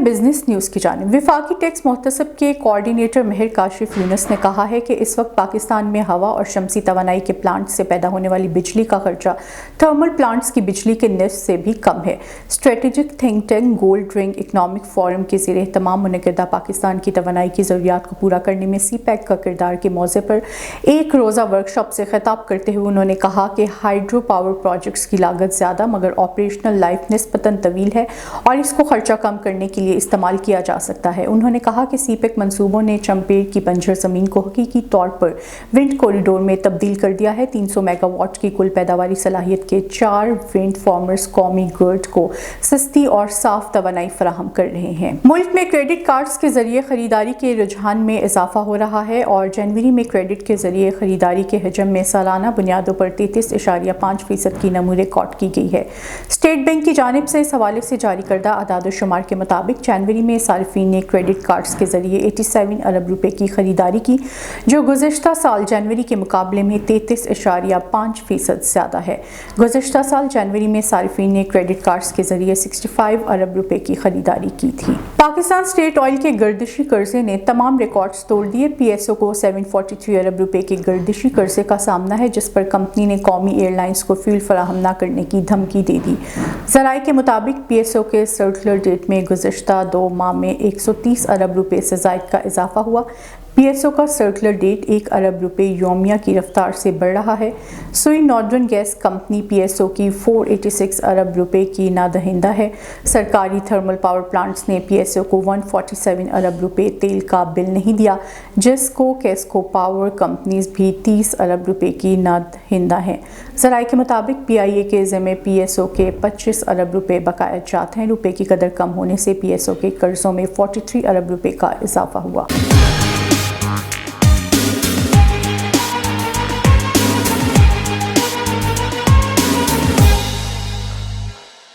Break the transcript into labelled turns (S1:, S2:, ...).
S1: Business news کی جانب۔ وفاقی ٹیکس محتسب کے کوارڈینیٹر مہر کاشف یونس نے کہا ہے کہ اس وقت پاکستان میں ہوا اور شمسی توانائی کے پلانٹ سے پیدا ہونے والی بجلی کا خرچہ تھرمل پلانٹس کی بجلی کے نصف سے بھی کم ہے۔ اسٹریٹجک تھنک ٹینک گولڈ رنگ اکنامک فورم کے زیر اہتمام منعقدہ پاکستان کی توانائی کی ضروریات کو پورا کرنے میں سی پیک کا کردار کے موضوع پر ایک روزہ ورکشاپ سے خطاب کرتے ہوئے انہوں نے کہا کہ ہائیڈرو پاور پروجیکٹس کی لاگت زیادہ مگر آپریشنل لائف نسبتاً طویل ہے اور اس کو خرچہ کم کرنے کے لیے استعمال کیا جا سکتا ہے۔ انہوں نے کہا کہ سی پیک منصوبوں نے چمپیر کی بنجر زمین کو حقیقی طور پر ونڈ کوریڈور میں تبدیل کر دیا ہے۔ 300 میگا واٹ کی کل پیداواری صلاحیت کے 4 ونڈ فارمرز قومی گرڈ کو سستی اور صاف توانائی فراہم کر رہے ہیں۔ ملک میں کریڈٹ کارڈز کے ذریعے خریداری کے رجحان میں اضافہ ہو رہا ہے اور جنوری میں کریڈٹ کے ذریعے خریداری کے حجم میں سالانہ بنیادوں پر 33.5% کی نمو ریکارڈ کی گئی ہے۔ اسٹیٹ بینک کی جانب سے اس حوالے سے جاری کردہ اعداد و شمار کے مطابق جنوری میں صارفین نے کریڈٹ کارڈز کے ذریعے 87 ارب روپے کی خریداری کی، جو گزشتہ سال جنوری کے مقابلے میں 33.5% زیادہ ہے۔ گزشتہ سال جنوری میں صارفین نے کریڈٹ کارڈز کے ذریعے 65 ارب روپے کی خریداری کی تھی۔ پاکستان اسٹیٹ آئل کے گردشی قرضے نے تمام ریکارڈز توڑ دیے۔ پی ایس او کو 743 ارب روپے کے گردشی قرضے کا سامنا ہے، جس پر کمپنی نے قومی ایئر لائنز کو فیول فراہم نہ کرنے کی دھمکی دے دی۔ ذرائع کے مطابق پی ایس او کے سرکولر ڈیٹ میں گزشتہ 2 ماہ میں 130 ارب روپے سے زائد کا اضافہ ہوا۔ پی ایس او کا سرکولر ڈیٹ 1 ارب روپے یومیہ کی رفتار سے بڑھ رہا ہے۔ Sui northern gas company P S O کی 486 ارب روپے کی نادہندہ ہے۔ سرکاری تھرمل پاور پلانٹس نے پی ایس او کو 147 ارب روپے تیل کا بل نہیں دیا، جس کو کیسکو پاور کمپنیز بھی 30 ارب روپے کی نادہندہ ہیں۔ ذرائع کے مطابق پی آئی اے کے ذمہ پی ایس او کے 25 ارب روپے بقایا جات ہیں۔ روپے کی قدر کم ہونے سے پی ایس او کے قرضوں میں 43 ارب روپے کا اضافہ ہوا۔